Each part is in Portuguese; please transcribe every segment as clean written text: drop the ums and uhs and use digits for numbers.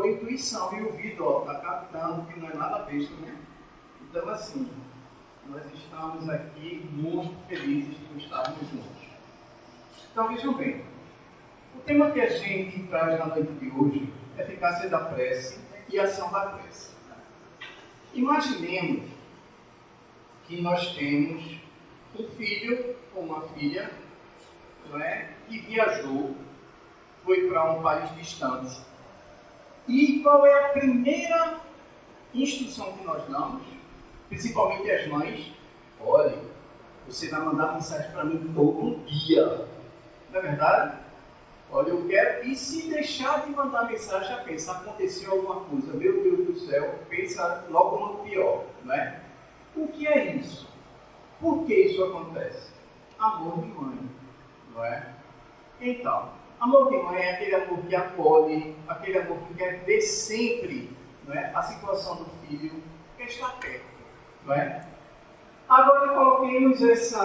por intuição, e o Vitor está captando que não é nada besta, né? Então, assim, nós estamos aqui muito felizes por estarmos juntos. Então, vejam bem, o tema que a gente traz na noite de hoje é eficácia da prece e ação da prece. Imaginemos que nós temos um filho ou uma filha, não é, que viajou, foi para um país distante. E qual é a primeira instrução que nós damos, principalmente as mães? Olha, você vai mandar mensagem para mim todo dia. Não é verdade? Olha, eu quero... E se deixar de mandar mensagem, já pensa, aconteceu alguma coisa, meu Deus do céu, pensa logo no pior, não é? O que é isso? Por que isso acontece? Amor de mãe, não é? Então, amor de mãe é aquele amor que acolhe, aquele amor que quer ver sempre, não é, a situação do filho, que está perto, não é? Agora coloquemos esse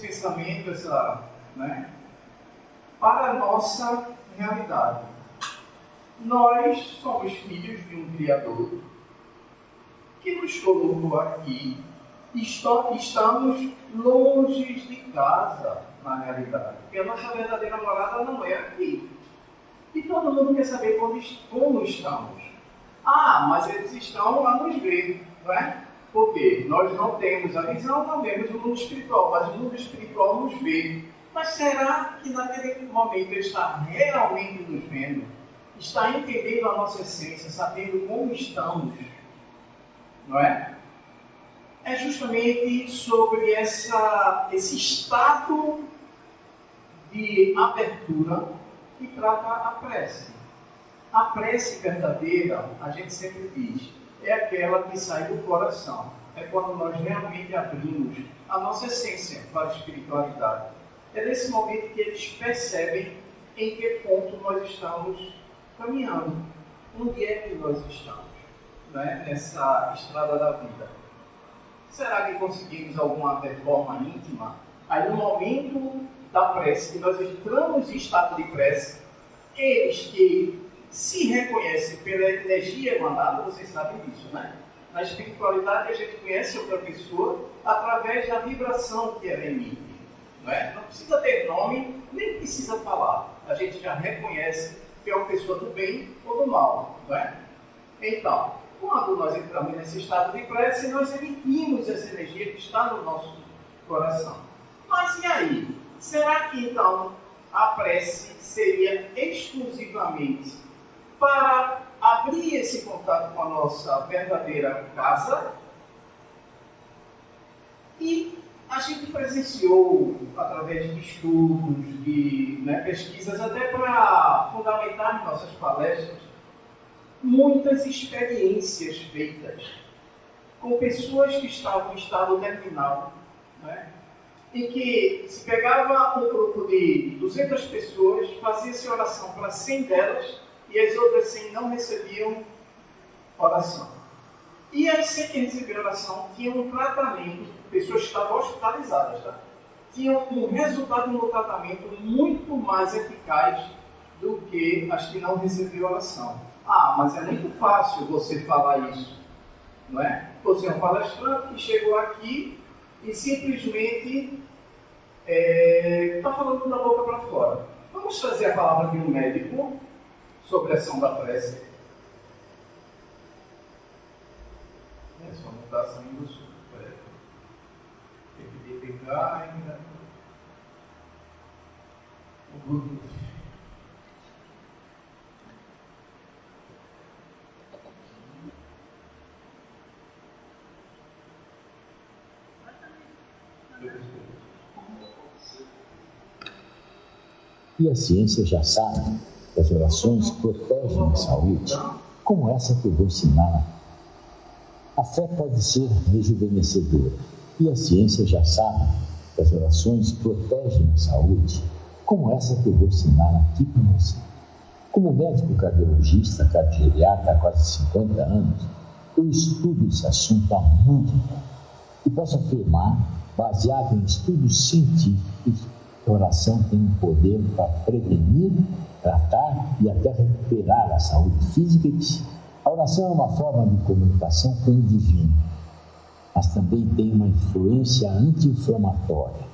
pensamento, né, para a nossa realidade. Nós somos filhos de um Criador que nos colocou aqui. Estamos longe de casa, na realidade, porque a nossa verdadeira morada não é aqui. E todo mundo quer saber como estamos. Ah, mas eles estão lá nos ver, não é? Porque nós não temos a visão, não vemos o mundo espiritual, mas o mundo espiritual nos vê. Mas será que naquele momento ele está realmente nos vendo? Está entendendo a nossa essência, sabendo como estamos? Não é? É justamente sobre esse estado de abertura que trata a prece. A prece verdadeira, a gente sempre diz, é aquela que sai do coração. É quando nós realmente abrimos a nossa essência para a espiritualidade. É nesse momento que eles percebem em que ponto nós estamos caminhando. Onde é que nós estamos, né, nessa estrada da vida? Será que conseguimos alguma reforma íntima? Aí no momento da prece, que nós entramos em estado de prece, eles que se reconhecem pela energia emanada, vocês sabem disso, né? Na espiritualidade a gente conhece outra pessoa através da vibração que ela emite. Não é? Não precisa ter nome, nem precisa falar. A gente já reconhece que é uma pessoa do bem ou do mal. Não é? Então, quando nós entramos nesse estado de prece, nós emitimos essa energia que está no nosso coração. Mas e aí? Será que então a prece seria exclusivamente para abrir esse contato com a nossa verdadeira casa? E a gente presenciou, através de estudos, de pesquisas, até para fundamentar nossas palestras, muitas experiências feitas com pessoas que estavam em estado terminal, né? Em que se pegava um grupo de 200 pessoas, fazia-se oração para 100 delas, e as outras 100 não recebiam oração. E as 100 que recebiam oração tinham um tratamento, pessoas que estavam hospitalizadas, tá? Tinham um resultado no tratamento muito mais eficaz do que as que não recebiam oração. Ah, mas é muito fácil você falar isso, não é? Você é um palestrante que chegou aqui e simplesmente está falando da boca para fora. Vamos trazer a palavra de um médico sobre a ação da prece. Só não está saindo super. Tem que pegar ainda. O grupo. E a ciência já sabe que as orações protegem a saúde, como essa que eu vou ensinar. A fé pode ser rejuvenescedora. E a ciência já sabe que as orações protegem a saúde, como essa que eu vou ensinar aqui para você. Como médico cardiologista, cardiogeriatra há quase 50 anos, eu estudo esse assunto há muito tempo. E posso afirmar, baseado em estudos científicos, a oração tem um poder para prevenir, tratar e até recuperar a saúde física e psíquica. A oração é uma forma de comunicação com o divino, mas também tem uma influência anti-inflamatória,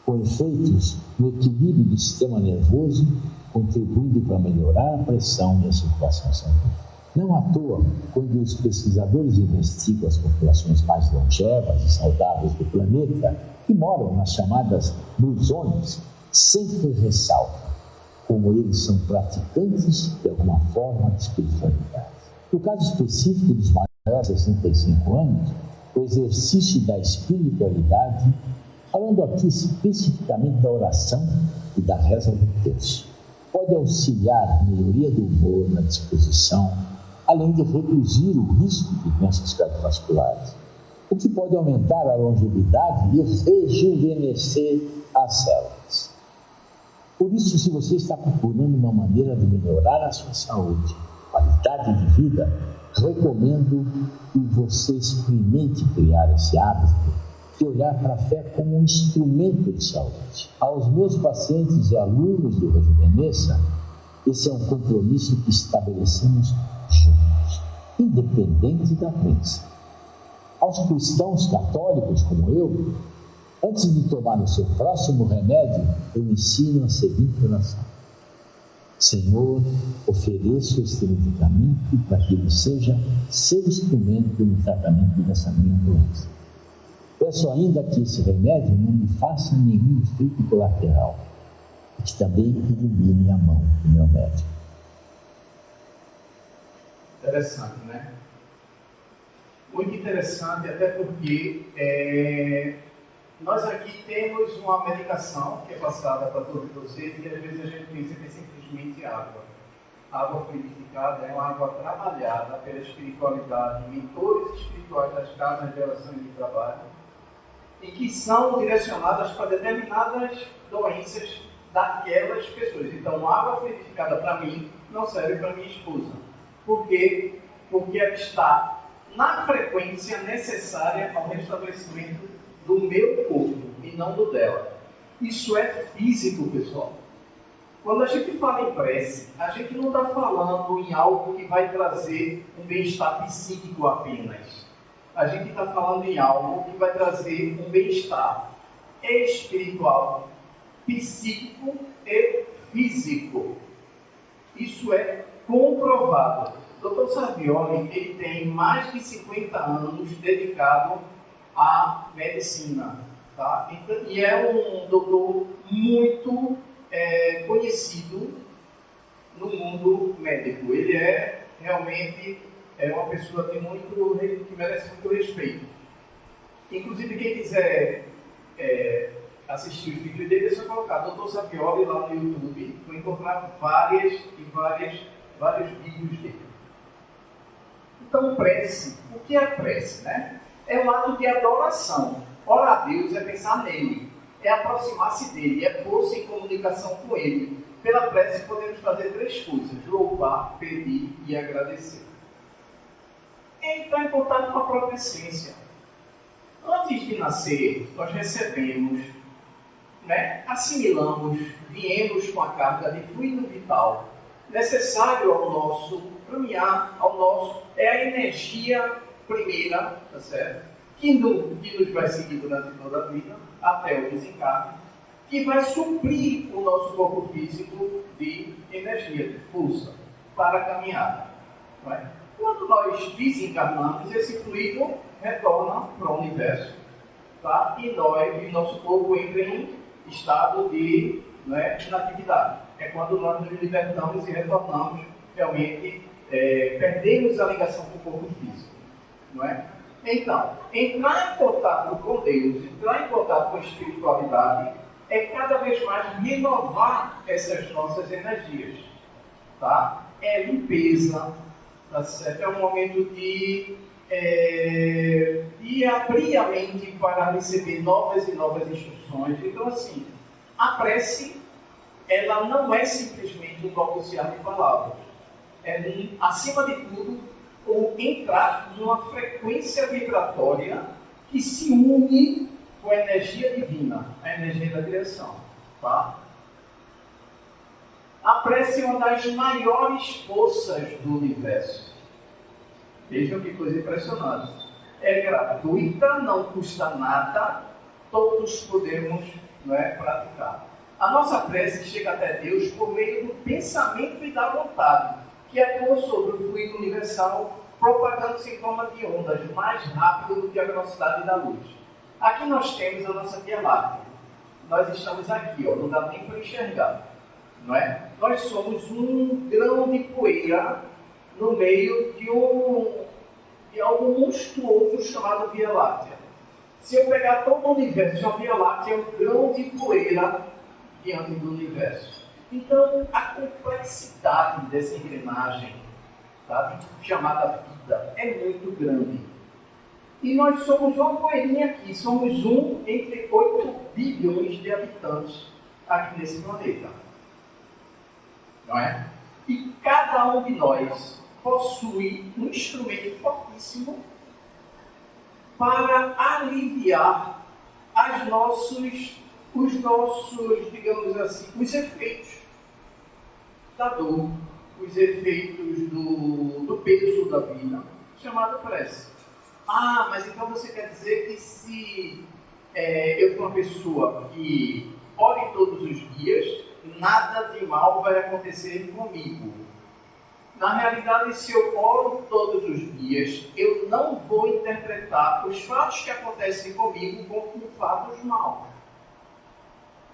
com efeitos no equilíbrio do sistema nervoso, contribuindo para melhorar a pressão e a circulação sanguínea. Não à toa, quando os pesquisadores investigam as populações mais longevas e saudáveis do planeta, que moram nas chamadas Blue Zones, sempre ressaltam como eles são praticantes de alguma forma de espiritualidade. No caso específico dos maiores de 65 anos, o exercício da espiritualidade, falando aqui especificamente da oração e da reza do terço, pode auxiliar a melhoria do humor, na disposição, além de reduzir o risco de doenças cardiovasculares, o que pode aumentar a longevidade e rejuvenescer as células. Por isso, se você está procurando uma maneira de melhorar a sua saúde, qualidade de vida, recomendo que você experimente criar esse hábito de olhar para a fé como um instrumento de saúde. Aos meus pacientes e alunos do Rejuvenesça, esse é um compromisso que estabelecemos juntos, independente da crença. Aos cristãos católicos como eu, antes de tomar o seu próximo remédio, eu ensino a seguinte oração: Senhor, ofereço este medicamento para que ele seja seu instrumento no tratamento dessa minha doença. Peço ainda que esse remédio não me faça nenhum efeito colateral e que também ilumine a mão do meu médico. Interessante, né? Muito interessante, até porque nós aqui temos uma medicação que é passada para todos vocês e às vezes a gente pensa que é simplesmente água. Água fluidificada é uma água trabalhada pela espiritualidade, mentores espirituais das casas de oração e de trabalho, e que são direcionadas para determinadas doenças daquelas pessoas. Então, água fluidificada para mim não serve para minha esposa. Por quê? Porque ela está na frequência necessária ao restabelecimento do meu corpo e não do dela. Isso é físico, pessoal. Quando a gente fala em prece, a gente não está falando em algo que vai trazer um bem-estar psíquico apenas. A gente está falando em algo que vai trazer um bem-estar espiritual, psíquico e físico. Isso é comprovado. O Dr. Savioli, ele tem mais de 50 anos dedicado à medicina, tá? E é um doutor muito conhecido no mundo médico. Ele é realmente uma pessoa que merece muito respeito. Inclusive, quem quiser assistir o vídeo dele, é só colocar Dr. Savioli lá no YouTube, vai encontrar vários vídeos dele. Então, prece. O que é prece, né? É um ato de adoração. Orar a Deus é pensar nele, é aproximar-se dele, é pôr-se em comunicação com ele. Pela prece podemos fazer 3 coisas: louvar, pedir e agradecer. Entrar em contato com a própria essência. Antes de nascer, nós recebemos, assimilamos, viemos com a carga de fluido vital necessário ao nosso caminhar, é a energia primeira, tá certo? Que nos vai seguir durante toda a vida, até o desencarne, que vai suprir o nosso corpo físico de energia, de força, para a caminhada. Não é? Quando nós desencarnamos, esse fluido retorna para o universo, tá? E nosso corpo entra em estado de inatividade. É quando nós nos libertamos e retornamos, realmente, perdemos a ligação com o corpo físico. Não é? Então, entrar em contato com Deus, entrar em contato com a espiritualidade, é cada vez mais renovar essas nossas energias. Tá? É limpeza, tá certo? É um momento de abrir a mente para receber novas e novas instruções. Então, assim, a prece, ela não é simplesmente um balbuciar de palavras. É, acima de tudo, entrar numa frequência vibratória que se une com a energia divina, a energia da criação. Tá? A prece é uma das maiores forças do universo. Vejam que coisa impressionante. É gratuita, não custa nada, todos podemos, não é, praticar. A nossa prece chega até Deus por meio do pensamento e da vontade, que atua sobre o fluido universal, propagando-se em forma de ondas mais rápido do que a velocidade da luz. Aqui nós temos a nossa Via Láctea. Nós estamos aqui, ó, não dá nem para enxergar. Não é? Nós somos um grão de poeira no meio de algo monstruoso chamado Via Láctea. Se eu pegar todo o universo, a Via Láctea é um grão de poeira diante do universo. Então, a complexidade dessa engrenagem, sabe, chamada vida, é muito grande. E nós somos uma poeirinha aqui, somos um entre 8 bilhões de habitantes aqui nesse planeta. Não é? E cada um de nós possui um instrumento fortíssimo para aliviar os nossos, digamos assim, os efeitos da dor, os efeitos do peso da vida, chamado prece. Ah, mas então você quer dizer que se eu for uma pessoa que ore todos os dias, nada de mal vai acontecer comigo. Na realidade, se eu oro todos os dias, eu não vou interpretar os fatos que acontecem comigo como fatos maus.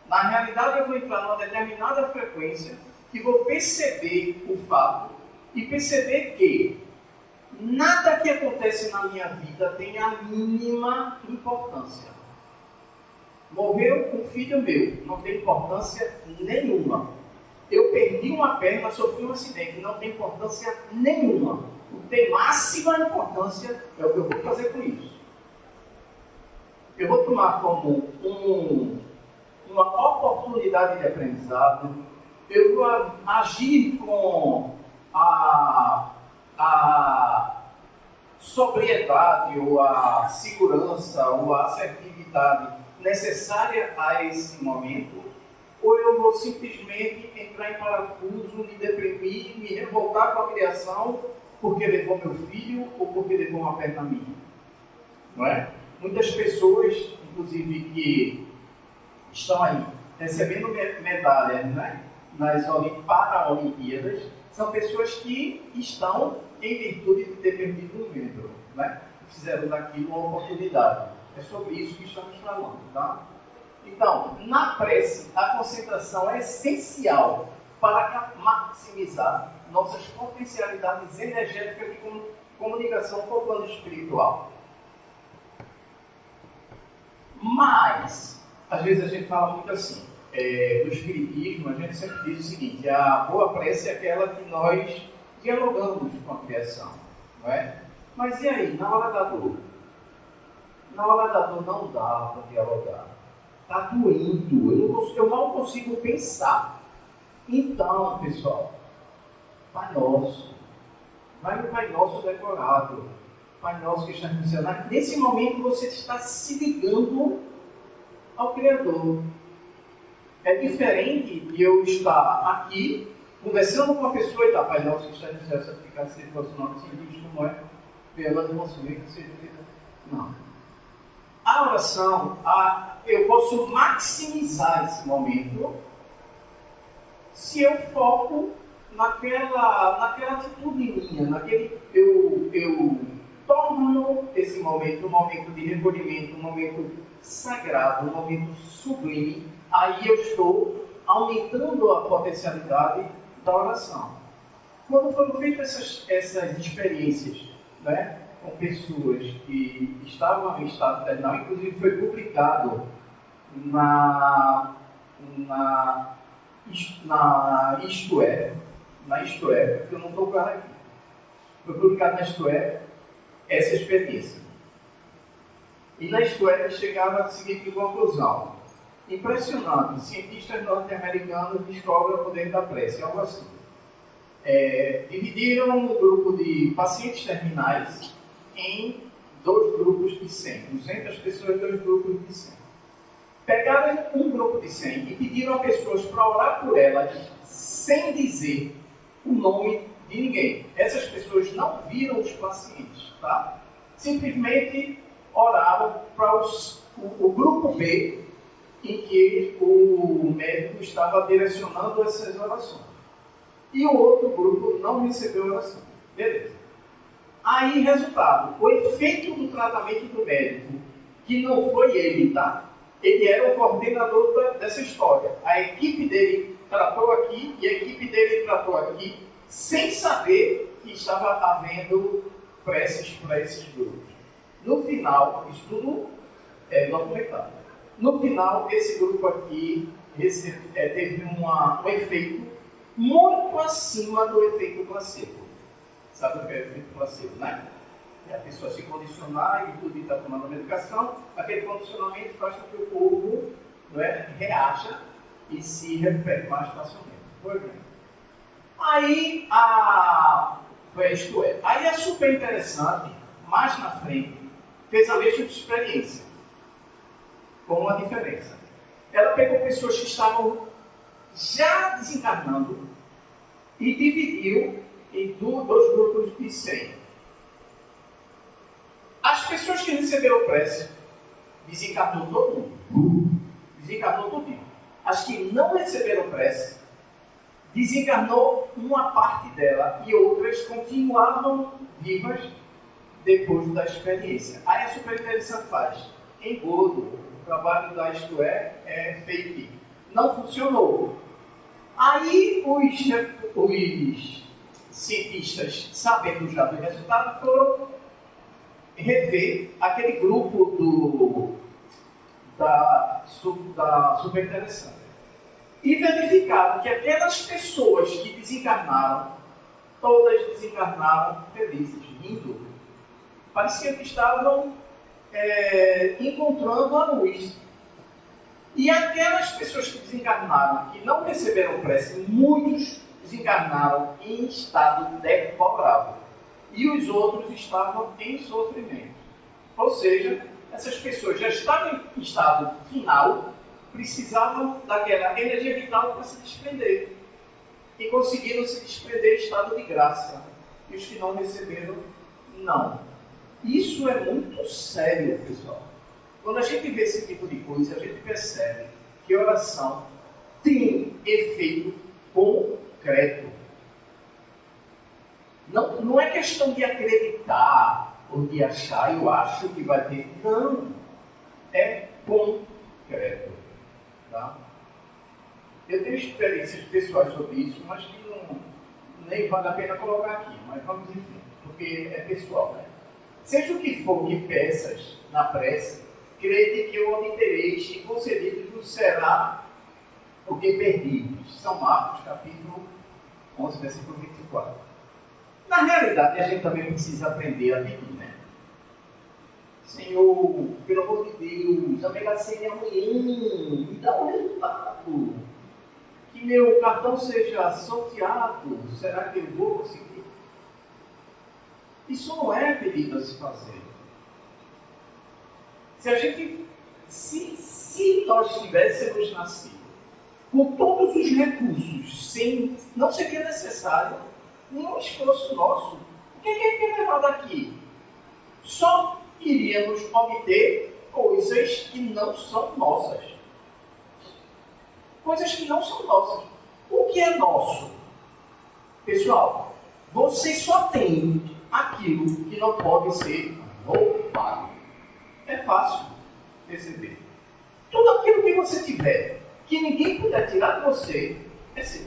Na realidade, eu vou entrar numa determinada frequência e vou perceber o fato e perceber que nada que acontece na minha vida tem a mínima importância. Morreu um filho meu, não tem importância nenhuma. Eu perdi uma perna, sofri um acidente, não tem importância nenhuma. O que tem máxima importância é o que eu vou fazer com isso. Eu vou tomar como uma oportunidade de aprendizado, eu vou agir com a sobriedade, ou a segurança, ou a assertividade necessária a esse momento, ou eu vou simplesmente entrar em parafuso, me deprimir, me revoltar com a criação porque levou meu filho ou porque levou uma perna minha. Não é? Muitas pessoas, inclusive, que estão aí recebendo medalhas, né, nas Paraolimpíadas, são pessoas que estão em virtude de ter perdido um membro, né? Fizeram daquilo uma oportunidade. É sobre isso que estamos falando, tá? Então, na prece, a concentração é essencial para maximizar nossas potencialidades energéticas de comunicação com o plano espiritual. Mas, às vezes a gente fala muito assim, no espiritismo a gente sempre diz o seguinte: a boa prece é aquela que nós dialogamos com a criação, não é? Mas e aí, na hora da dor? Na hora da dor não dá para dialogar. Está doendo, eu não consigo pensar. Então, pessoal, Pai Nosso, vai no Pai Nosso decorado, Pai Nosso que está funcionando. Nesse momento você está se ligando ao Criador. É diferente de eu estar aqui, conversando com uma pessoa e Pai Nosso que está no céu, santificado seja o vosso nome, assim diz como é, pela nossa vida que seja feita. Não. A oração, eu posso maximizar esse momento se eu foco naquela atitude minha, eu torno esse momento um momento de recolhimento, um momento sagrado, um momento sublime. Aí eu estou aumentando a potencialidade da oração. Quando foram feitas essas experiências, né, com pessoas que estavam em estado terminal, inclusive foi publicado na Isto É, porque eu não estou claro aqui. Foi publicado na Isto É essa experiência. E na Isto É chegava a seguinte conclusão: impressionante, cientistas norte-americanos descobrem o poder da prece, algo assim. Dividiram o grupo de pacientes terminais em 2 grupos de 100, 200 pessoas, 2 grupos de 100. pegaram um grupo de 100 e pediram a pessoas para orar por elas sem dizer o nome de ninguém. Essas pessoas não viram os pacientes, tá? Simplesmente oraram para o grupo B, em que o médico estava direcionando essas orações. E o outro grupo não recebeu oração. Beleza. Aí, resultado, o efeito do tratamento do médico, que não foi ele, tá? Ele era o coordenador dessa história. A equipe dele tratou aqui e a equipe dele tratou aqui, sem saber que estava havendo preces para esses grupos. No final, isso tudo é documentado. No final, esse grupo aqui teve um efeito muito acima do efeito placebo. Sabe o que é o efeito placebo, né? É a pessoa se condicionar e tudo está tomando a medicação, aquele condicionamento faz com que o corpo, não é, reaja e se recupere mais facilmente. Foi bem. Aí aí é super interessante, mais na frente, fez a mesma experiência, com uma diferença. Ela pegou pessoas que estavam já desencarnando e dividiu em dois grupos de 100. As pessoas que receberam prece, desencarnou todo mundo. Desencarnou tudinho. As que não receberam prece, desencarnou uma parte dela e outras continuavam vivas depois da experiência. Aí a super interessante faz engodo. O trabalho da Isto é fake. Não funcionou. Aí os cientistas, sabendo já do resultado, foram rever aquele grupo da super interessante. E verificaram que aquelas pessoas que desencarnaram, todas desencarnaram felizes, rindo. Parecia que estavam encontrando a luz. E aquelas pessoas que desencarnaram, que não receberam prece, muitos desencarnaram em estado deplorável. E os outros estavam em sofrimento. Ou seja, essas pessoas já estavam em estado final, precisavam daquela energia vital para se desprender. E conseguiram se desprender em estado de graça. E os que não receberam, não. Isso é muito sério, pessoal. Quando a gente vê esse tipo de coisa, a gente percebe que a oração tem efeito concreto. Não é questão de acreditar ou de achar, eu acho que vai ter. Não. É concreto. Tá? Eu tenho experiências pessoais sobre isso, mas que nem vale a pena colocar aqui. Mas vamos em frente, porque é pessoal, né? Seja o que for que peças na prece, crede que eu obtereis e concedido será o que perdis. São Marcos, capítulo 11, versículo 24. Na realidade, a gente também precisa aprender a pedir, né? Senhor, pelo amor de Deus, a Mega Sena amanhã, me dá um resultado. Que meu cartão seja sorteado, será que eu vou conseguir? Isso não é pedido a se fazer. Se nós tivéssemos nascido com todos os recursos, não seria necessário nenhum esforço nosso. O que é que é levar daqui? Só iríamos obter coisas que não são nossas. Coisas que não são nossas. O que é nosso? Pessoal, você só tem aquilo que não pode ser roubado. É fácil perceber. Tudo aquilo que você tiver, que ninguém puder tirar de você, é seu.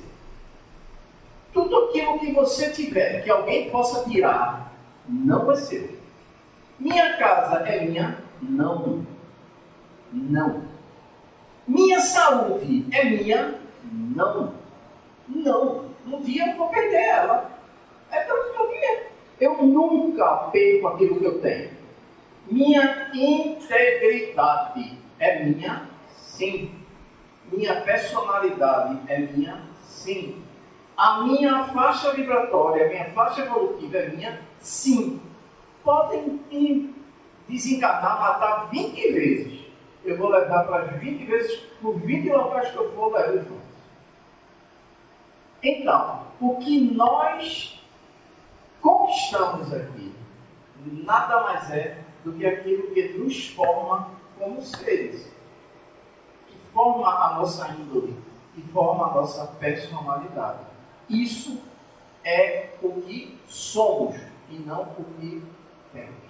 Tudo aquilo que você tiver, que alguém possa tirar, não é seu. Minha casa é minha? Não. Não. Minha saúde é minha? Não. Não. Um dia eu vou perder ela. É tanto que um dia. Eu nunca perco aquilo que eu tenho. Minha integridade é minha? Sim. Minha personalidade é minha? Sim. A minha faixa vibratória, a minha faixa evolutiva é minha? Sim. Podem desencarnar, matar 20 vezes. eu vou levar para as 20 vezes, por 20 locais que eu for, levo junto. Então, o que nós conquistamos aqui nada mais é do que aquilo que nos forma como seres, que forma a nossa índole, que forma a nossa personalidade. Isso é o que somos e não o que temos.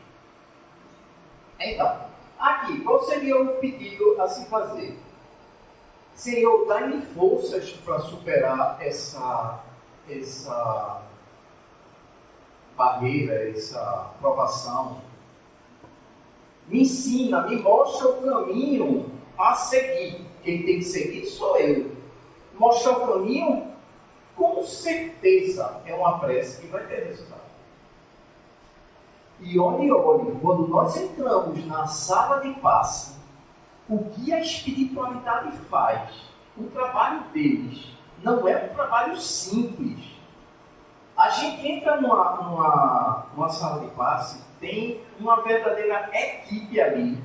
Então, aqui, qual seria o pedido a se fazer? Senhor, dá-me forças para superar essa barreira, essa provação. Me ensina, me mostra o caminho a seguir. Quem tem que seguir sou eu. Mostrar o caminho, com certeza, é uma prece que vai ter resultado. E olhe, quando nós entramos na sala de passe, o que a espiritualidade faz, o trabalho deles, não é um trabalho simples. A gente entra numa sala de passe, tem uma verdadeira equipe ali,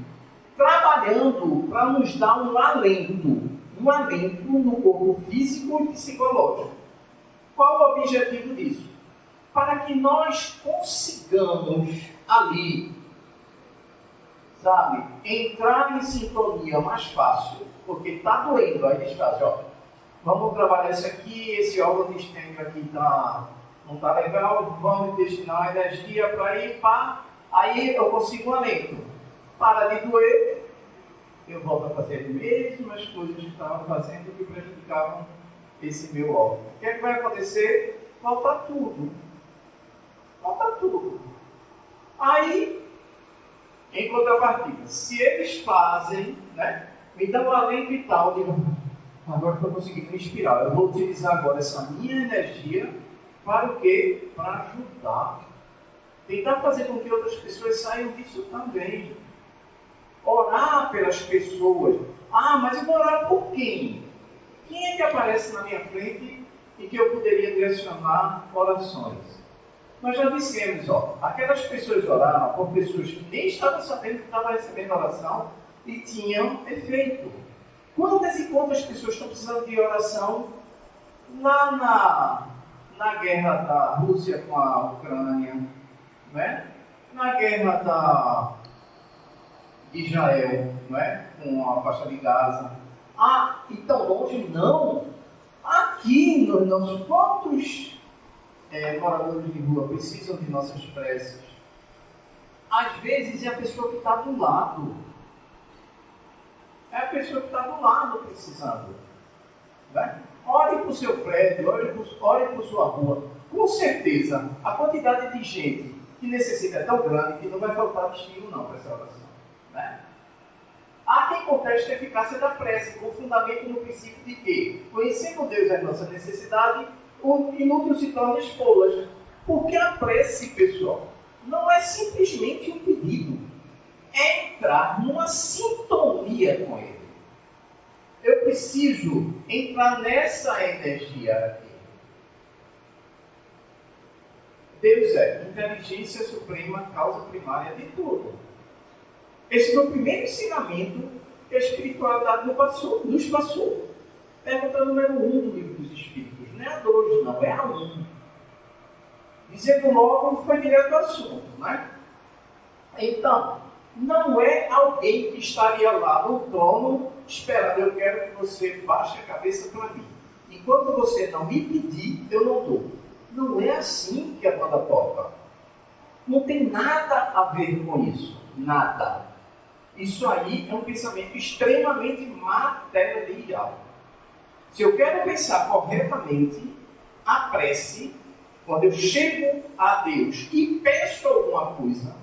trabalhando para nos dar um alento no corpo físico e psicológico. Qual o objetivo disso? Para que nós consigamos ali, sabe, entrar em sintonia mais fácil, porque está doendo, aí eles fazem, ó, vamos trabalhar isso aqui, esse órgão sistêmico aqui não está legal, vamos destinar energia para ir, pá, aí eu consigo um alento. Para de doer, eu volto a fazer as mesmas coisas que estava fazendo que prejudicavam esse meu órgão. O que é que vai acontecer? Falta tudo. Aí, em contrapartida, se eles fazem, né, me dão um alento e tal, digo, agora estou conseguindo me inspirar, eu vou utilizar agora essa minha energia para o quê? Para ajudar. Tentar fazer com que outras pessoas saiam disso também. Orar pelas pessoas. Ah, mas eu vou orar por quem? Quem é que aparece na minha frente e que eu poderia direcionar orações? Nós já dissemos, ó, aquelas pessoas oraram por pessoas que nem estavam sabendo que estavam recebendo oração e tinham efeito. Quantas e quantas pessoas estão precisando de oração lá na guerra da Rússia com a Ucrânia, né? Na guerra de Israel, não é? Com a faixa de Gaza. Ah, e tão longe não. Aqui, nos nossos quantos moradores de rua precisam de nossas preces? Às vezes é a pessoa que está do lado. É a pessoa que está do lado precisando. Né? Ore para o seu prédio, ore para a sua rua. Com certeza, a quantidade de gente que necessita é tão grande que não vai faltar destino não para essa oração. Né? Há quem conteste a eficácia da prece, com fundamento no princípio de que, conhecendo Deus a nossa necessidade, o inútil se torna espolas. Porque a prece, pessoal, não é simplesmente um pedido, é entrar numa sintonia com Ele. Eu preciso entrar nessa energia aqui. Deus é inteligência suprema, causa primária de tudo. Esse foi o primeiro ensinamento que a espiritualidade nos passou. Pergunta número 1 do livro dos Espíritos. Não é a 2, não, é a 1. Dizendo logo, foi direto ao assunto, né? Então, não é alguém que estaria lá no trono esperando, eu quero que você baixe a cabeça para mim. Enquanto você não me pedir, eu não dou. Não é assim que a banda toca. Não tem nada a ver com isso. Nada. Isso aí é um pensamento extremamente material. Se eu quero pensar corretamente, a prece, quando eu chego a Deus e peço alguma coisa,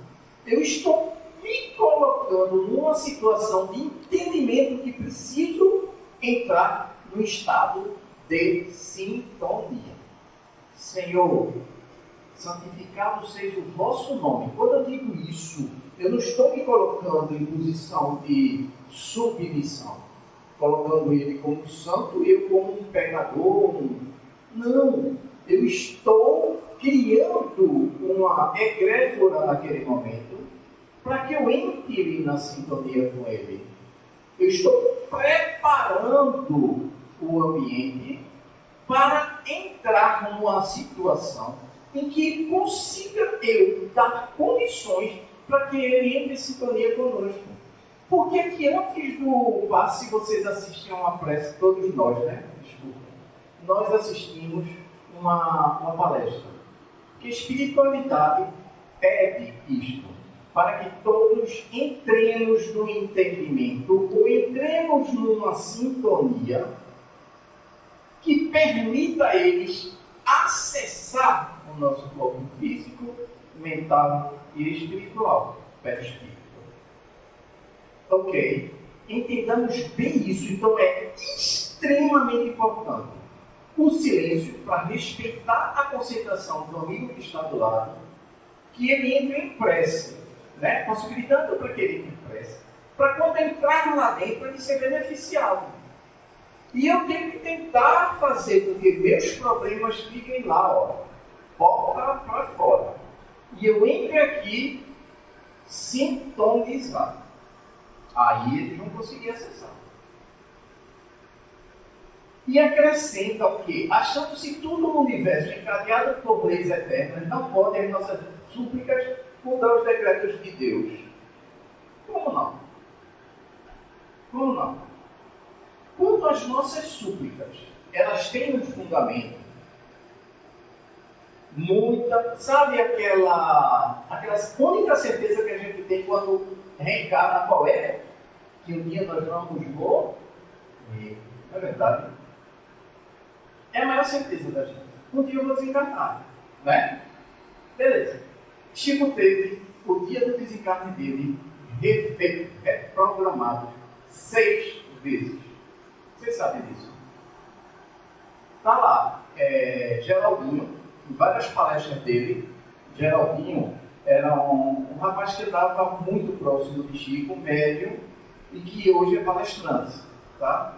eu estou me colocando numa situação de entendimento que preciso entrar no estado de sintonia. Senhor, santificado seja o vosso nome. Quando eu digo isso, eu não estou me colocando em posição de submissão, colocando ele como santo, eu como um pecador. Não, eu estou criando uma egrégora naquele momento para que eu entre na sintonia com ele. Eu estou preparando o ambiente para entrar numa situação em que consiga eu dar condições para que ele entre em sintonia conosco. Porque que antes do passe, vocês assistiam uma prece, todos nós, né? Desculpa. Nós assistimos uma palestra. Que espiritualidade pede isto, para que todos entremos no entendimento, ou entremos numa sintonia que permita a eles acessar o nosso corpo físico, mental e espiritual. Perispírito. Ok? Entendamos bem isso. Então é extremamente importante o silêncio para respeitar a concentração do amigo que está do lado, que ele entre em prece, né? Possibilitando para que ele entre em prece, para quando entrar lá dentro ele ser beneficiado. E eu tenho que tentar fazer com que meus problemas fiquem lá, ó, porta para fora. E eu entre aqui sintonizado. Aí eles vão conseguir acessar. E acrescenta o quê? Achando-se tudo no universo encadeado por leis eternas, não podem as nossas súplicas mudar os decretos de Deus. Como não? Como não? Quando as nossas súplicas, elas têm um fundamento, sabe aquela única certeza que a gente tem quando reencarna, qual é? Que um dia nós vamos morrer. Não é verdade? É a maior certeza da gente. Um dia eu vou desencarnar, né? Beleza. Chico teve o dia do desencarne dele reprogramado 6 vezes. Vocês sabem disso? Está lá, Geraldinho, em várias palestras dele. Geraldinho era um rapaz que estava muito próximo de Chico, médium, e que hoje é palestrante, tá?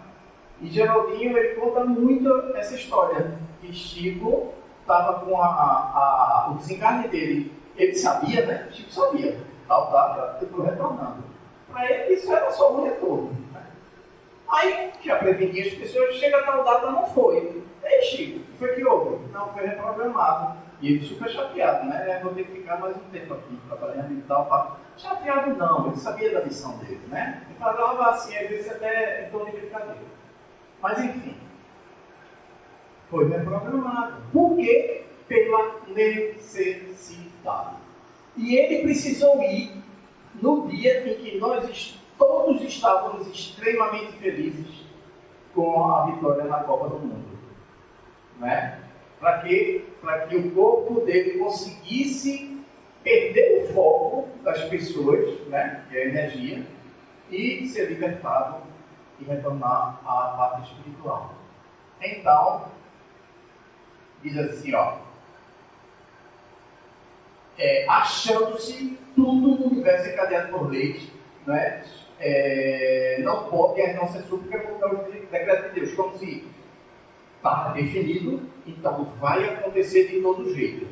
E Geraldinho, ele conta muito essa história, que Chico estava com o desencarne dele. Ele sabia, né? Chico sabia, tal data, eu estou retornando. Para ele, isso era só um retorno. Né? Aí, já prevenia as pessoas, chega a tal data, não foi. Ei, Chico, o que foi que houve? Não, foi reprogramado. E ele super chateado, né? Vou ter que ficar mais um tempo aqui, trabalhando e tal. Chateado não, ele sabia da missão dele, né? Ele falava assim, às vezes até em tom de brincadeira. Mas enfim, foi reprogramado. Por quê? Pela necessidade. E ele precisou ir no dia em que nós todos estávamos extremamente felizes com a vitória na Copa do Mundo. Né? Para que o corpo dele conseguisse perder o foco das pessoas, né? Que é a energia, e ser libertado e retornar à parte espiritual. Então, diz assim, ó, achando-se tudo no universo encadeado por leis, né? Não pode as nossas súplicas mudar o decreto de Deus, como se está definido, então vai acontecer de todo jeito.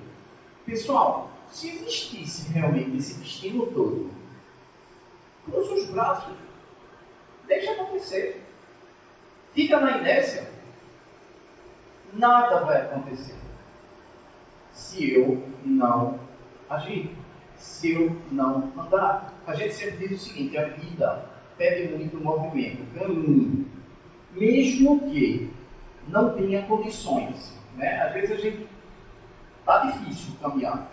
Pessoal, se existisse realmente esse destino todo, cruza os braços, deixa acontecer. Fica na inércia. Nada vai acontecer se eu não agir, se eu não andar. A gente sempre diz o seguinte, a vida pede muito movimento, caminho, mesmo que não tenha condições. Né? Às vezes a gente está difícil caminhar.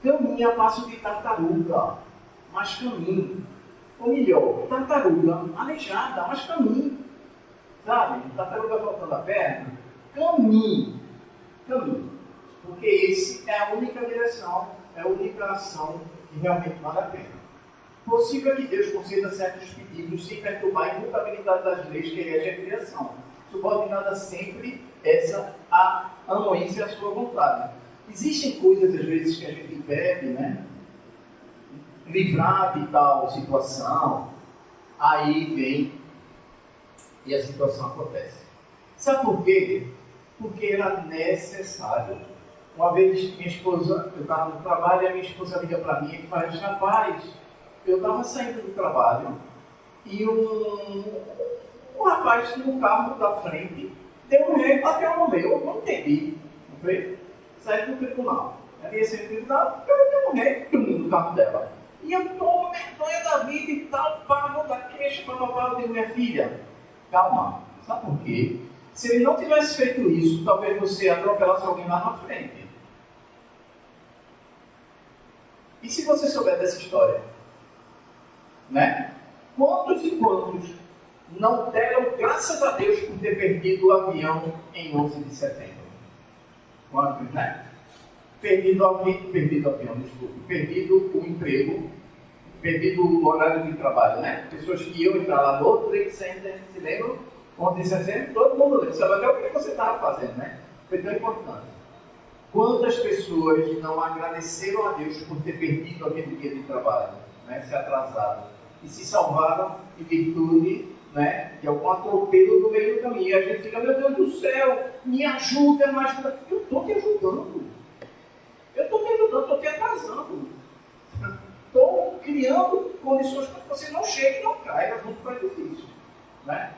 Caminha a passo de tartaruga, mas caminho. Ou melhor, tartaruga aleijada, mas caminho. Sabe? Tartaruga faltando a perna, caminho. Porque esse é a única direção, é a única ação que realmente vale a pena. Possível que Deus conceda certos pedidos sem perturbar a imutabilidade das leis que rege a criação, subordinada sempre a anuência à sua vontade. Existem coisas, às vezes, que a gente pede, né? Livrar de tal situação, aí vem e a situação acontece. Sabe por quê? Porque era necessário. Uma vez minha esposa, eu estava no trabalho e a minha esposa liga para mim e fala, rapaz, eu estava saindo do trabalho e um rapaz no carro da frente deu um ré e bateu no meu. Eu não entendi. Não foi? Saiu do tribunal. Ela ia ser tribunal, eu dei um ré no carro dela. E eu tô medonha da vida e tal, pago da queixa, papapá. Eu digo, minha filha, calma. Sabe por quê? Se ele não tivesse feito isso, talvez você atropelasse alguém lá na frente. E se você souber dessa história? Né? Quantos e quantos não deram graças a Deus por ter perdido o avião em 11 de setembro? Quantos, né? Perdido o avião, desculpe. Perdido o emprego. Perdido o horário de trabalho, né? Pessoas que iam entrar lá no outro Trade Center, se lembram? 11 de setembro, todo mundo lembra. Sabe até o que você estava fazendo, né? Foi tão importante. Quantas pessoas não agradeceram a Deus por ter perdido aquele dia de trabalho, né? Se atrasaram. E se salvaram em virtude, né, de algum atropelo no meio do caminho. E a gente fica, meu Deus do céu, me ajuda mais. Eu estou te ajudando. Eu estou te ajudando, estou te atrasando. Estou criando condições para que você não chegue e não caia junto com o edifício. Né?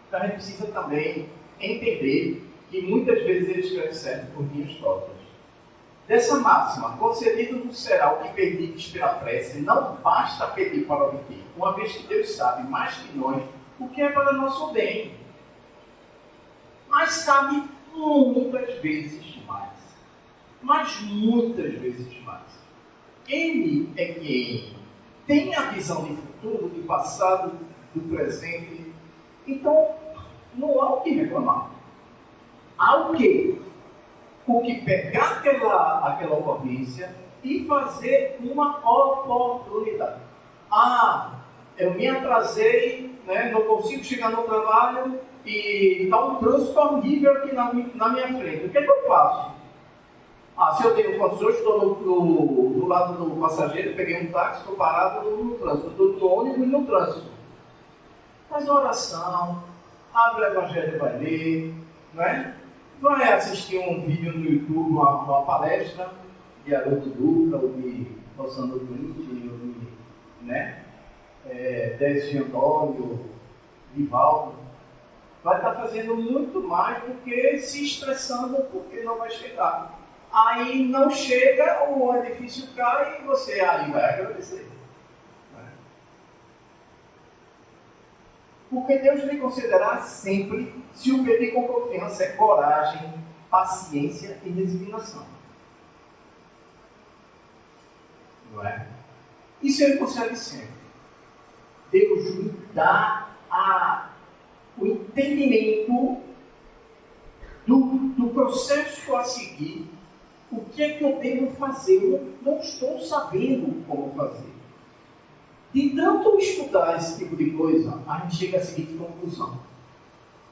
Então a gente precisa também entender que muitas vezes ele escreve certo por linhas tortas. Dessa máxima, concedido vos será o que pedides pela prece, não basta pedir para obter, uma vez que Deus sabe mais que nós o que é para nosso bem. Mas sabe muitas vezes mais. Mas muitas vezes mais. Ele é quem tem a visão de futuro, de passado, do presente. Então, não há o que reclamar. Há o que? O que pegar aquela ocorrência e fazer uma oportunidade. Eu me atrasei, né, não consigo chegar no trabalho e está um trânsito horrível aqui na minha frente. O que é que eu faço? Se eu tenho condições, estou do lado do passageiro, peguei um táxi, estou parado no trânsito, estou no ônibus e no trânsito. Faz uma oração, abre o Evangelho e vai ler, não é? Vai assistir um vídeo no YouTube, uma palestra de Haroldo Dutra, ou de Rossandro Brint, ou de, né, Décio Antônio, Vivaldo. Vai estar fazendo muito mais do que se estressando porque não vai chegar. Aí não chega, o edifício cai e você aí vai agradecer. Porque Deus lhe concederá sempre, se o pedir com confiança, é coragem, paciência e resignação. Não é? Isso ele concede sempre. Deus lhe dá o entendimento do processo a seguir. O que é que eu devo fazer? Eu não estou sabendo como fazer. De tanto estudar esse tipo de coisa, a gente chega à seguinte conclusão.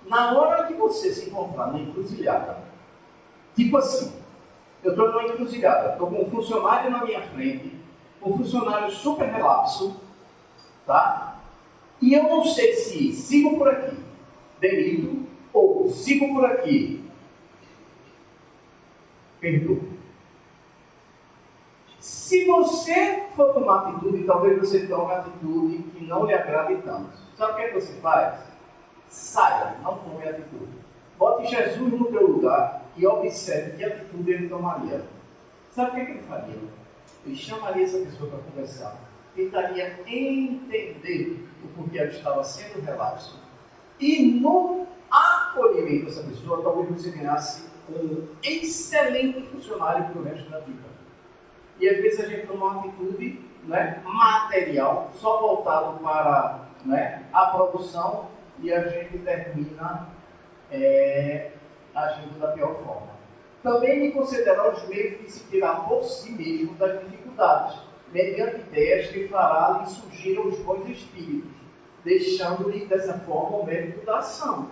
Na hora que você se encontrar na encruzilhada, tipo assim, eu estou numa encruzilhada, estou com um funcionário na minha frente, um funcionário super relapso, tá? E eu não sei se sigo por aqui, demito, ou sigo por aqui, perdoo. Se você for tomar atitude, talvez você tome uma atitude que não lhe agrade tanto. Sabe o que é que você faz? Saia, não tome atitude. Bote Jesus no teu lugar e observe que atitude ele tomaria. Sabe o que é que ele faria? Ele chamaria essa pessoa para conversar. Tentaria entender o porquê ela estava sendo relapso. E no acolhimento dessa pessoa, talvez você ganhasse um excelente funcionário para o resto da vida. E às vezes a gente toma uma atitude, né, material, só voltado para, né, a produção, e a gente termina agindo da pior forma. Também me considerar os meios de se tirar por si mesmo das dificuldades, mediante ideias que fará lhe surgir os bons espíritos, deixando-lhe dessa forma o mérito da ação.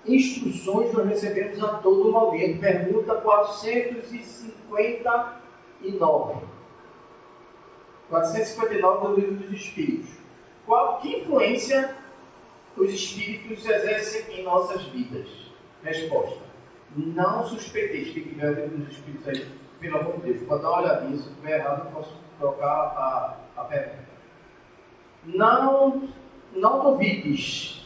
Instruções nós recebemos a todo momento. Pergunta 459. 459 do Livro dos Espíritos. Que influência os Espíritos exercem em nossas vidas? Resposta. Não suspeiteis que tiver o Livro dos Espíritos aí, pelo amor de Deus. Pode dar uma olhadinha, se estiver errado eu posso trocar a pergunta. Não duvides,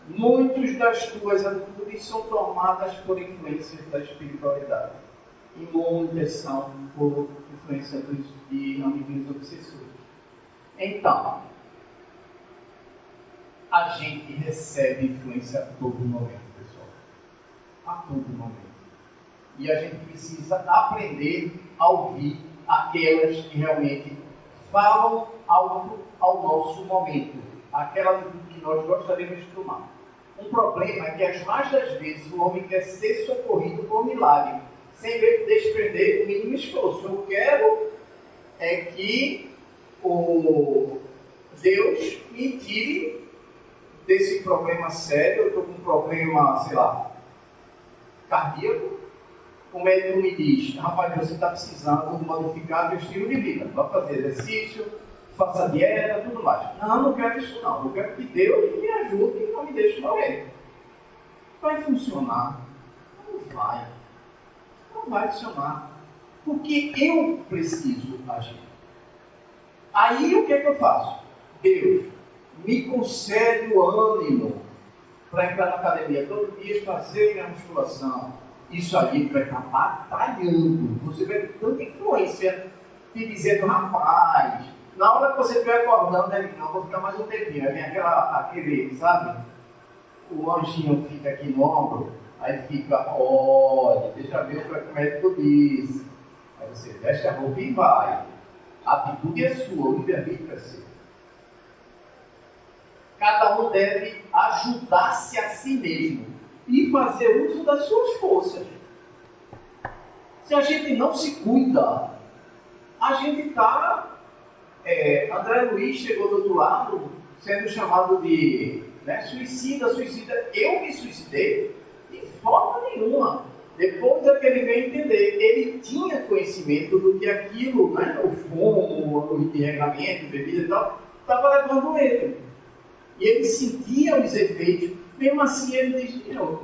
muitas das tuas atitudes são tomadas por influências da espiritualidade. E muitas são por influência de amigos obsessores. Então, a gente recebe influência a todo momento, pessoal. A todo momento. E a gente precisa aprender a ouvir aquelas que realmente falam algo ao nosso momento. Aquela que nós gostaríamos de tomar. Um problema é que as mais das vezes o homem quer ser socorrido por milagre, sem desprender o mínimo esforço. Eu quero que o Deus me tire desse problema sério. Eu estou com um problema, sei lá, cardíaco. O médico me diz: rapaz, você está precisando modificar seu estilo de vida. Vai fazer exercício, faça dieta, tudo mais. Não quero isso não. Eu quero que Deus me ajude e não me deixe morrer. Vai funcionar? Não vai. Não vai funcionar. Porque eu preciso agir. Aí o que é que eu faço? Deus, me concede o ânimo para entrar na academia todo dia e fazer minha musculação. Isso aí vai estar batalhando. Você vai ter tanta influência te dizendo: rapaz, na hora que você estiver acordando, né, não, vou ficar mais um tempinho. Aí vem aquele, sabe? O anjinho fica aqui no ombro, aí fica: olha, deixa eu ver o que o médico diz. Aí você veste a roupa e vai. A atitude é sua, o livre-arbítrio é seu. Cada um deve ajudar-se a si mesmo e fazer uso das suas forças. Se a gente não se cuida, a gente está... André Luiz chegou do outro lado, sendo chamado de suicida. Eu me suicidei de forma nenhuma. Depois é que ele veio entender. Ele tinha conhecimento do que aquilo, o fumo, o enregramento, bebida e tal, estava levando ele. E ele sentia os efeitos. Mesmo assim, ele desviou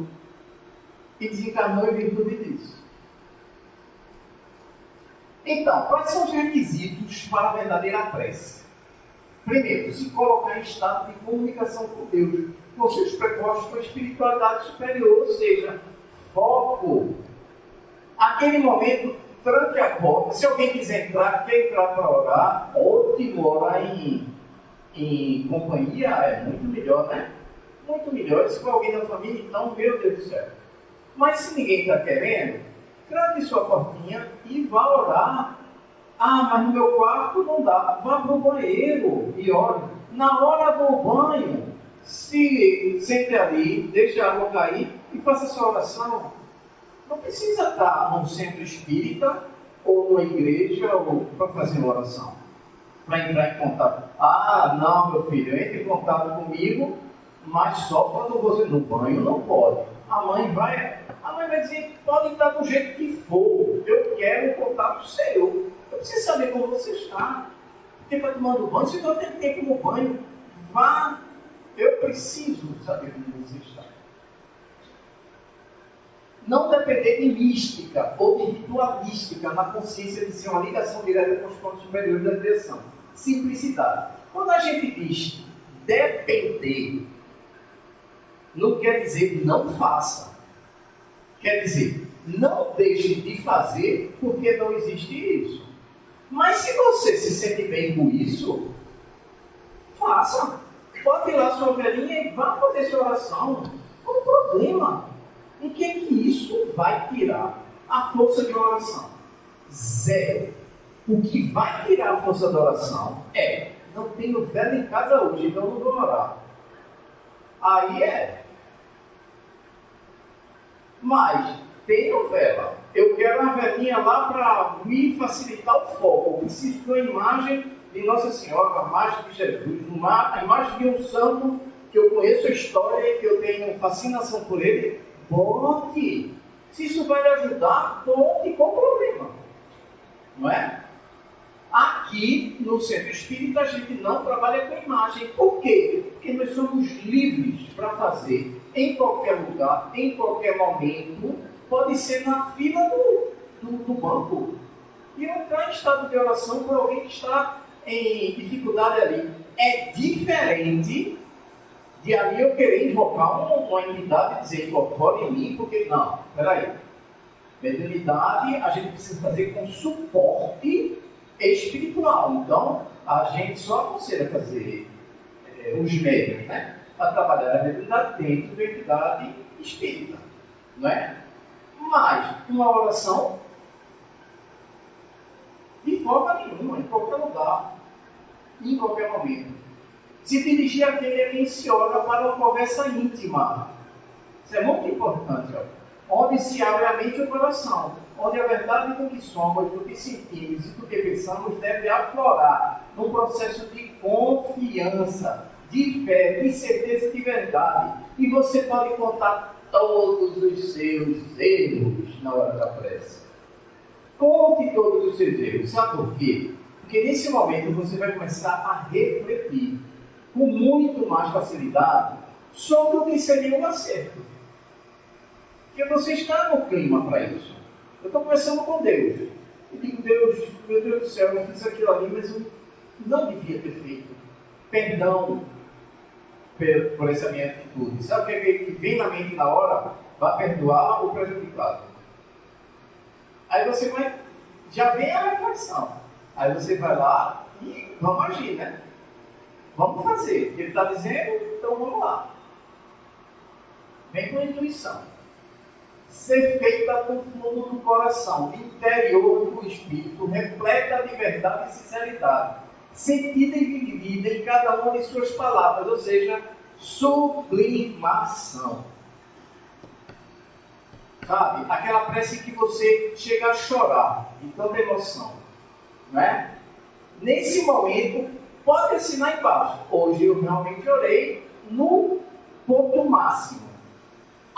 e desencarnou em virtude disso. Então, quais são os requisitos para a verdadeira prece? Primeiro, se colocar em estado de comunicação com Deus, com seus prepostos com a espiritualidade superior, ou seja, foco. Aquele momento, tranque a porta. Se alguém quier entrar para orar, ótimo, orar em companhia é muito melhor, né? Muito melhor. Se for alguém da família, então, meu Deus do céu. Mas se ninguém está querendo, tranque sua portinha e vá orar. Ah, mas no meu quarto não dá. Vá para o banheiro e ore. Na hora do banho, se sente ali, deixe a água cair e faça sua oração. Não precisa estar num centro espírita ou numa igreja para fazer uma oração, para entrar em contato. Ah, não, meu filho, entre em contato comigo, mas só quando você no banho não pode. A mãe vai dizer: pode estar do jeito que for, eu quero um contato seu. Eu preciso saber como você está. Porque está tomando banho, se não tem tempo no banho, vá. Eu preciso saber como você está. Não depender de mística ou de ritualística na consciência de ser uma ligação direta com os pontos superiores da criação. Simplicidade. Quando a gente diz depender, não quer dizer não faça. Quer dizer, não deixe de fazer porque não existe isso. Mas se você se sente bem com isso, faça. Bote lá sua velhinha e vá fazer sua oração. Qual o problema? O que é que isso vai tirar a força de oração? Zero. O que vai tirar a força da oração é: não tenho vela em casa hoje, então não vou orar. Aí é. Mas tenho vela. Eu quero uma velinha lá para me facilitar o foco. Eu preciso de uma imagem de Nossa Senhora, a imagem de Jesus, a imagem de um santo que eu conheço a história e que eu tenho fascinação por ele. Bote. Se isso vai lhe ajudar, bote. Qual o problema? Não é? Aqui, no centro espírita, a gente não trabalha com imagem. Por quê? Porque nós somos livres para fazer em qualquer lugar, em qualquer momento. Pode ser na fila do banco. E eu entrar em estado de oração por alguém que está em dificuldade ali. é diferente de ali eu querer invocar uma entidade e dizer, incorpore em mim, porque não, peraí. Mediunidade a gente precisa fazer com suporte espiritual. Então, a gente só aconselha fazer os médios, né? Para trabalhar a mediunidade dentro da entidade espírita, não é? Mas, uma oração, de forma nenhuma, em qualquer lugar, em qualquer momento. Se dirigir àquele a quem se ora para uma conversa íntima. Isso é muito importante, ó. Onde se abre a mente e o coração, onde a verdade do que somos, do que sentimos e do que pensamos deve aflorar num processo de confiança, de fé, de certeza de verdade. E você pode contar todos os seus erros na hora da prece. Conte todos os seus erros. Sabe por quê? Porque nesse momento você vai começar a refletir com muito mais facilidade sobre o que seria um acerto. Porque você está no clima para isso. Eu estou conversando com Deus. Eu digo, Deus, meu Deus do céu, eu fiz aquilo ali, mas eu não devia ter feito. Perdão por essa minha atitude. Sabe o que é que vem na mente na hora? Vai perdoar o prejudicado. Aí você vai, já vem a reflexão. Aí você vai lá e vamos agir, né? Vamos fazer. Ele está dizendo, então vamos lá. Vem com a intuição. Ser feita do fundo do coração, interior do espírito, repleta de verdade e sinceridade, sentida e vivida em cada uma de suas palavras, ou seja, sublimação. Sabe? Aquela prece que você chega a chorar de tanta emoção, não é? Nesse momento, pode assinar embaixo. Hoje eu realmente orei no ponto máximo.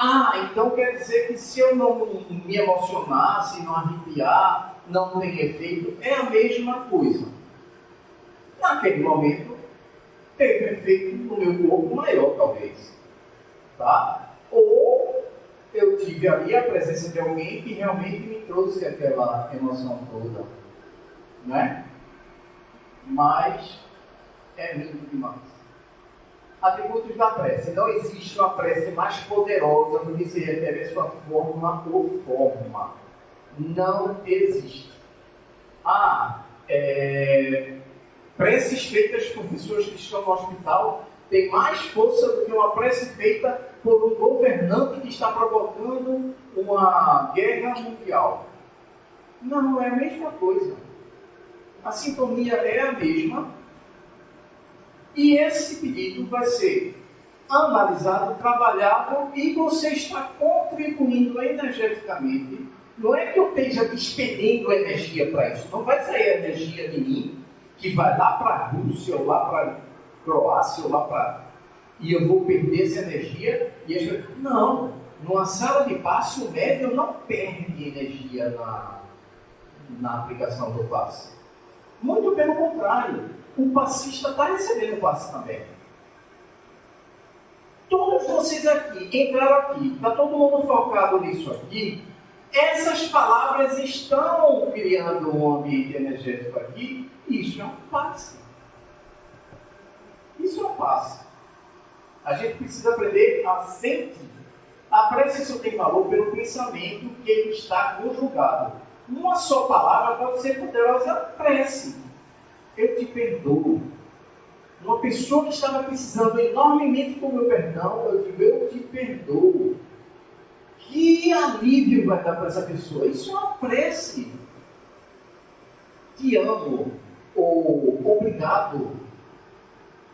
Ah, então quer dizer que se eu não me emocionar, se não arrepiar, não tem efeito, é a mesma coisa. Naquele momento, teve um efeito no meu corpo maior, talvez. Tá? Ou eu tive ali a presença de alguém que realmente me trouxe aquela emoção toda. Não é? Mas é lindo demais. Atributos da prece. Não existe uma prece mais poderosa do que se refere a sua forma ou forma. Não existe. Preces feitas por pessoas que estão no hospital têm mais força do que uma prece feita por um governante que está provocando uma guerra mundial. Não é a mesma coisa. A sintonia é a mesma. E esse pedido vai ser analisado, trabalhado, e você está contribuindo energeticamente. Não é que eu esteja despendendo energia para isso. Não vai sair energia de mim, que vai lá para a Rússia, ou lá para a Croácia, ou lá para... E eu vou perder essa energia. Não. Numa sala de passe, o médium não perde energia na aplicação do passe. Muito pelo contrário. O passista está recebendo o passe também. Todos vocês aqui, entraram aqui, está todo mundo focado nisso aqui. Essas palavras estão criando um ambiente energético aqui. Isso é um passe. Isso é um passe. A gente precisa aprender a sentir. A prece só tem valor pelo pensamento que ele está conjugado. Uma só palavra pode ser poderosa prece. Eu te perdoo. Uma pessoa que estava precisando enormemente do meu perdão, eu digo, eu te perdoo. Que alívio vai dar para essa pessoa? Isso é uma prece. Te amo, ou obrigado.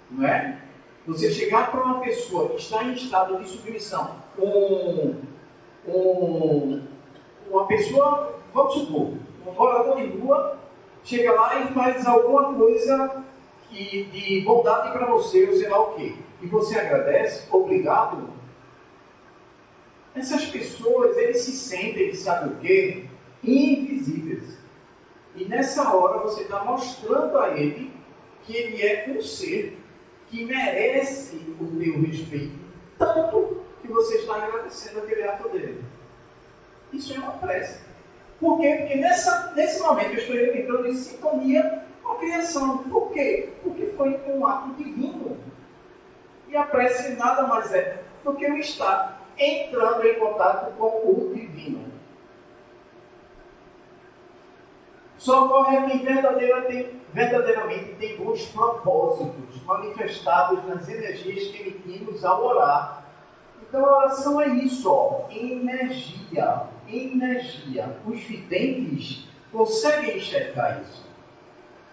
Não é? Você chegar para uma pessoa que está em estado de submissão, uma pessoa, vamos supor, um morador de rua, chega lá e faz alguma coisa de bondade para você, ou sei lá o quê. E você agradece, obrigado. Essas pessoas, eles se sentem, sabe o quê? Invisíveis. E nessa hora você está mostrando a ele que ele é um ser que merece o teu respeito, tanto que você está agradecendo aquele ato dele. Isso é uma prece. Por quê? Porque nesse momento eu estou entrando em sintonia com a criação. Por quê? Porque foi um ato divino. E a prece nada mais é do que eu estar entrando em contato com o divino. Só ocorre quem verdadeiramente tem bons propósitos manifestados nas energias que emitimos ao orar. Então a oração é isso, ó, energia. Os videntes conseguem enxergar isso.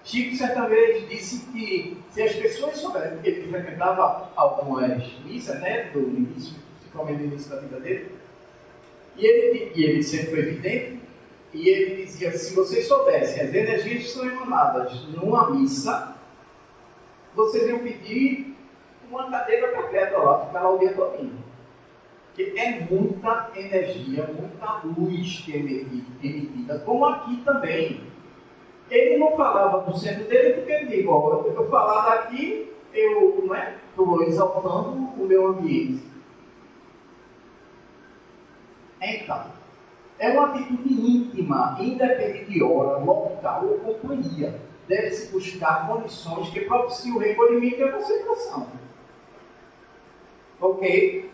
Chico certa vez disse que se as pessoas souberem que ele frequentava algumas missas, né, do início, principalmente no início da vida dele, e ele sempre foi vidente, e ele dizia, se vocês soubessem as energias que são emanadas numa missa, vocês iam pedir uma cadeira perpétua lá, ficar lá o dia todinho. Porque é muita energia, muita luz que é emitida, como aqui também. Ele não falava do centro dele porque ele disse, eu falar daqui, eu estou exaltando o meu ambiente. Então, é uma atitude íntima, independente de hora, local ou companhia. Deve-se buscar condições que propiciem o recolhimento e a concentração. Ok?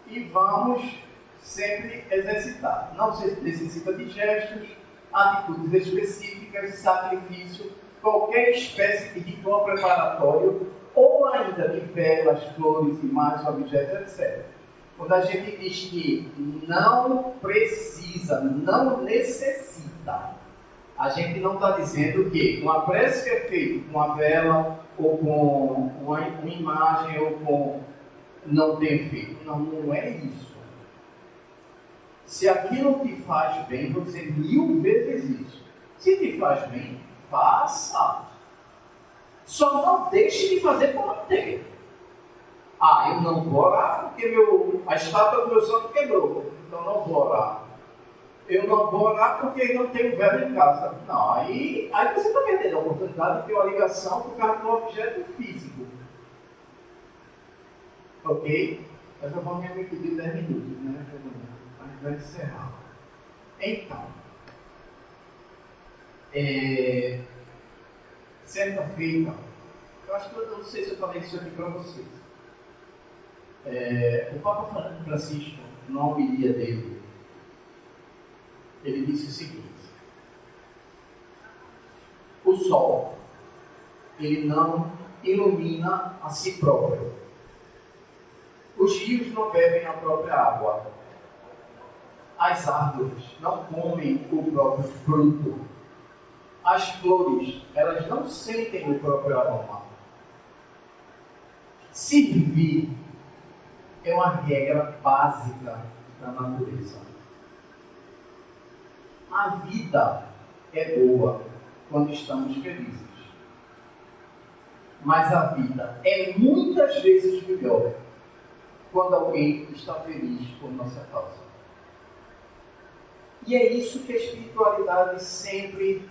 E vamos sempre exercitar. Não se necessita de gestos, atitudes específicas, sacrifício, qualquer espécie de ritual preparatório, ou ainda de velas, flores, imagens, objetos, etc. Quando a gente diz que não precisa, não necessita, a gente não está dizendo que uma prece que é feita com uma vela, ou com uma imagem, ou com não tem efeito. Não é isso. Se aquilo te faz bem, vou dizer 1000 vezes isso. Se te faz bem, faça. Só não deixe de fazer por manter. Eu não vou orar porque a estátua do meu santo quebrou. Então não vou orar. Eu não vou orar porque não tenho vela em casa. Não, aí você está perdendo a oportunidade de ter uma ligação por causa de um objeto físico. Ok? Essa forma me pediu 10 minutos, né? A gente vai encerrar. Então, certa feita, eu acho que eu não sei se eu falei isso aqui para vocês. O Papa Francisco, na homilia dele, ele disse o seguinte: o sol, ele não ilumina a si próprio. Os rios não bebem a própria água. As árvores não comem o próprio fruto. As flores, elas não sentem o próprio aroma. Servir é uma regra básica da natureza. A vida é boa quando estamos felizes. Mas a vida é muitas vezes melhor quando alguém está feliz por nossa causa. E é isso que a espiritualidade sempre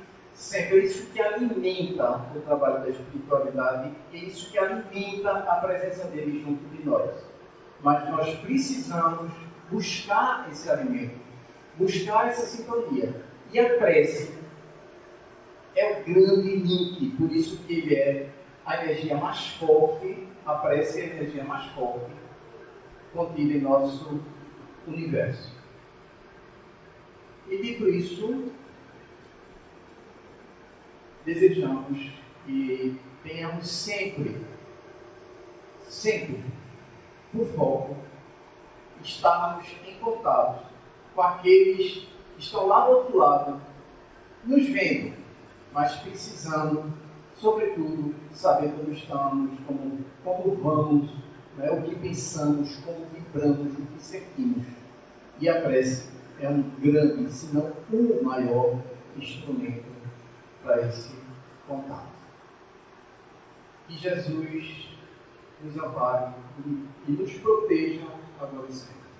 é isso que alimenta o trabalho da espiritualidade, é isso que alimenta a presença dele junto de nós. Mas nós precisamos buscar esse alimento, buscar essa sintonia. E a prece é o grande link, por isso que ele é a energia mais forte, a prece é a energia mais forte contida em nosso universo. E dito isso, desejamos que tenhamos sempre, por foco, estarmos em contato com aqueles que estão lá do outro lado, nos vendo, mas precisando, sobretudo, saber como estamos, como vamos, o que pensamos, como vibramos, o que sentimos. E a prece é um grande, se não o maior instrumento para esse contato. Que Jesus nos ampare e nos proteja agora e sempre.